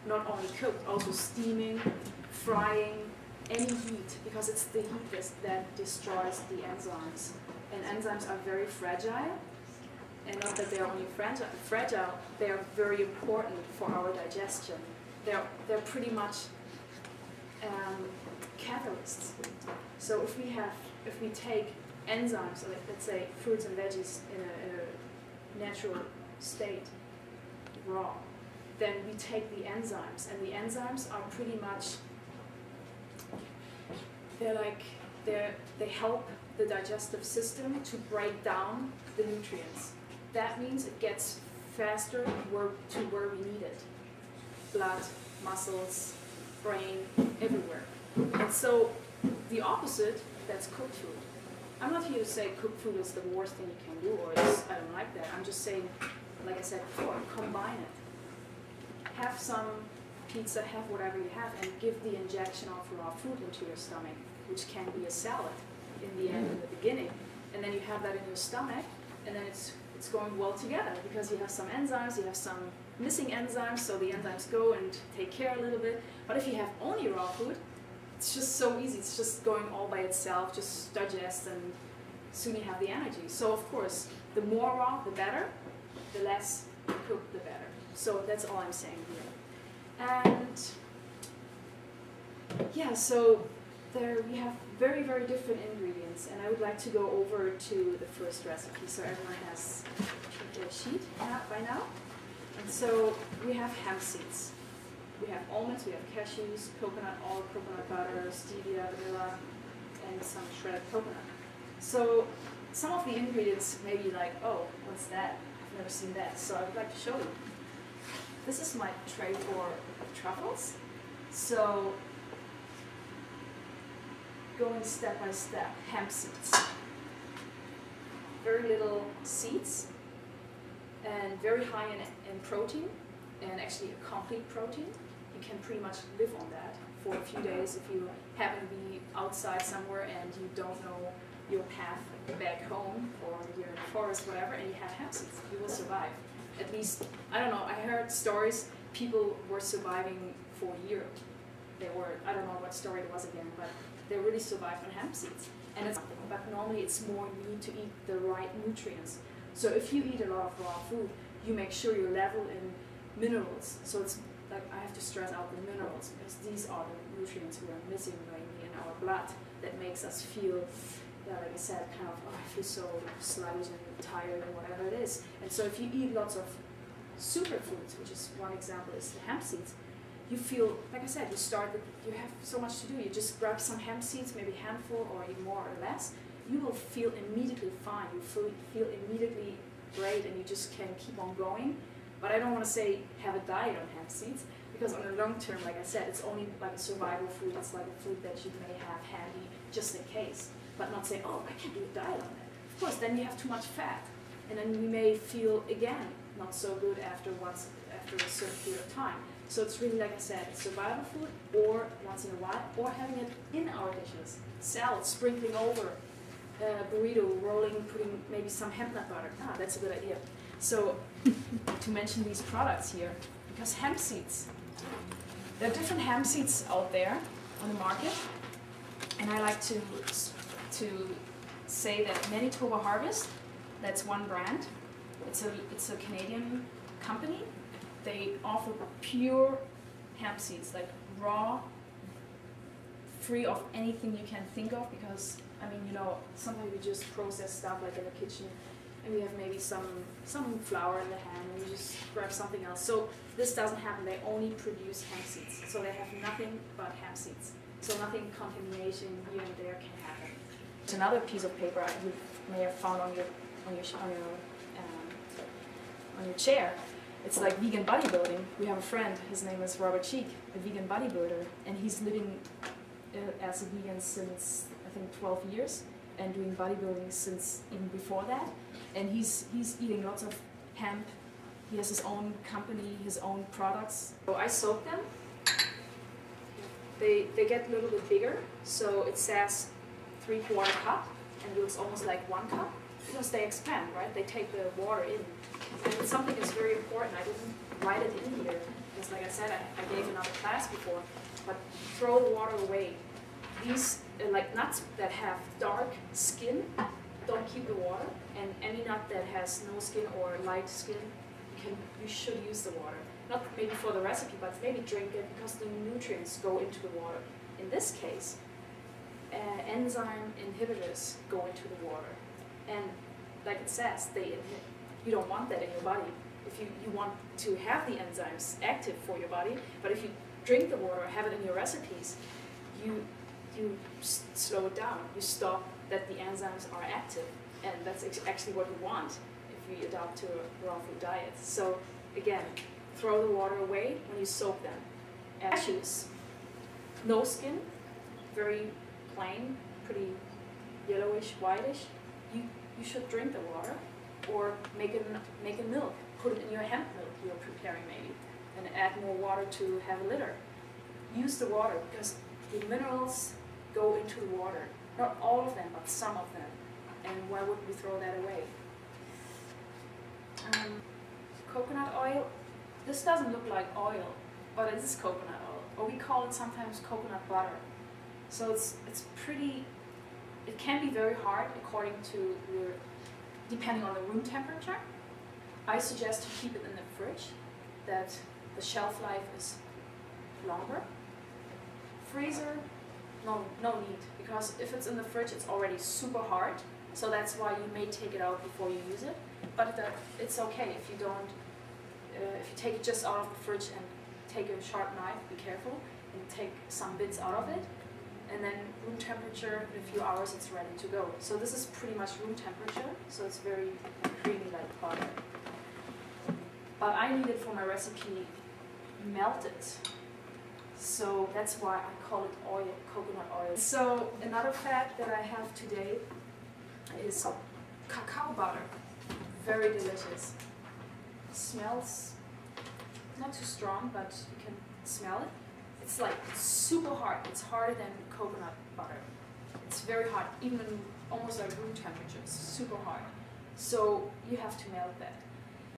not only cooked, also steaming, frying, any heat, because it's the heat that destroys the enzymes. And enzymes are very fragile, and not that they're only fragile, they are very important for our digestion. They're pretty much catalysts. So if we take enzymes, like let's say fruits and veggies in a natural state, raw, then we take the enzymes, and the enzymes are pretty much, they help the digestive system to break down the nutrients. That means it gets faster to where we need it. Blood, muscles, brain, everywhere. And so the opposite, that's cooked food. I'm not here to say cooked food is the worst thing you can do, or I don't like that. I'm just saying, like I said before, combine it. Have some pizza, have whatever you have, and give the injection of raw food into your stomach, which can be a salad in the end, in the beginning. And then you have that in your stomach, and then it's going well together, because you have some enzymes, you have some missing enzymes, so the enzymes go and take care a little bit. But if you have only raw food, it's just so easy. It's just going all by itself, just digest, and soon you have the energy. So of course, the more raw, the better. The less cooked, the better. So that's all I'm saying here. And yeah, so there we have very, very different ingredients, and I would like to go over to the first recipe, so everyone has a sheet by now. And so we have hemp seeds. We have almonds, we have cashews, coconut oil, coconut butter, stevia, vanilla, and some shredded coconut. So some of the ingredients may be like, oh, what's that? I've never seen that. So I would like to show you. This is my tray for truffles. So going step by step, hemp seeds. Very little seeds, and very high in protein, and actually a complete protein. You can pretty much live on that for a few days if you happen to be outside somewhere and you don't know your path back home, or you're in the forest, whatever, and you have hemp seeds. You will survive. At least, I don't know, I heard stories, people were surviving for a year. They were, I don't know what story it was again, but they really survived on hemp seeds. And it's, but normally it's more you need to eat the right nutrients. So if you eat a lot of raw food, you make sure you're level in minerals. So it's like, I have to stress out the minerals, because these are the nutrients we are missing mainly in our blood that makes us feel, like I said, kind of, oh, I feel so sluggish and tired and whatever it is. And so if you eat lots of superfoods, which is one example, is the hemp seeds, you feel, like I said, you have so much to do. You just grab some hemp seeds, maybe a handful or even more or less. You will feel immediately fine. You feel immediately great, and you just can keep on going. But I don't want to say have a diet on hemp seeds, because on the long term, like I said, it's only like a survival food. It's like a food that you may have handy just in case. But not say, oh, I can do a diet on that. Of course, then you have too much fat. And then you may feel, again, not so good after a certain period of time. So it's really, like I said, survival food, or once in a while, or having it in our dishes. Salad, sprinkling over, burrito, rolling, putting maybe some hemp nut butter. Ah, that's a good idea. So, to mention these products here, because hemp seeds, there are different hemp seeds out there on the market, and I like to say that Manitoba Harvest, that's one brand. It's a Canadian company. They offer pure hemp seeds, like raw, free of anything you can think of, because, I mean, you know, sometimes we just process stuff like in the kitchen, and we have maybe some flour in the hand, and we just grab something else. So this doesn't happen. They only produce hemp seeds. So they have nothing but hemp seeds. So nothing contamination here and there can happen. It's another piece of paper you may have found on your chair. It's like vegan bodybuilding. We have a friend, his name is Robert Cheek, a vegan bodybuilder, and he's living as a vegan since, I think, 12 years, and doing bodybuilding since even before that. And he's eating lots of hemp. He has his own company, his own products. So I soak them. They get a little bit bigger, so it says 3/4 cup, and it looks almost like 1 cup, because they expand, right? They take the water in. And something is very important, I didn't write it in here, because like I said, I gave another class before, but throw the water away. These, like nuts that have dark skin, don't keep the water, and any nut that has no skin or light skin, you should use the water. Not maybe for the recipe, but maybe drink it because the nutrients go into the water. In this case, enzyme inhibitors go into the water, and like it says, you don't want that in your body. If you want to have the enzymes active for your body, but if you drink the water or have it in your recipes, you slow it down. You stop that the enzymes are active, and that's actually what you want if you adopt to a raw food diet. So again, throw the water away when you soak them. Cashews, no skin, very plain, pretty yellowish, whitish. You should drink the water, or make a milk. Put it in your hemp milk you're preparing maybe, and add more water to have a litter. Use the water because the minerals go into the water. Not all of them, but some of them. And why would we throw that away? Coconut oil. This doesn't look like oil, but it is coconut oil. Or we call it sometimes coconut butter. So it's pretty, it can be very hard according to depending on the room temperature. I suggest to keep it in the fridge, that the shelf life is longer. Freezer, no need, because if it's in the fridge, it's already super hard. So that's why you may take it out before you use it. But it's okay if you don't. If you take it just out of the fridge and take a sharp knife, be careful, and take some bits out of it. And then room temperature, in a few hours, it's ready to go. So this is pretty much room temperature, so it's very creamy like butter. But I need it for my recipe melted. So that's why I call it oil, coconut oil. So another fat that I have today is cacao butter. Very delicious. Smells not too strong, but you can smell it. It's like super hard. It's harder than coconut butter. It's very hard, even almost like room temperature. It's super hard. So you have to melt that.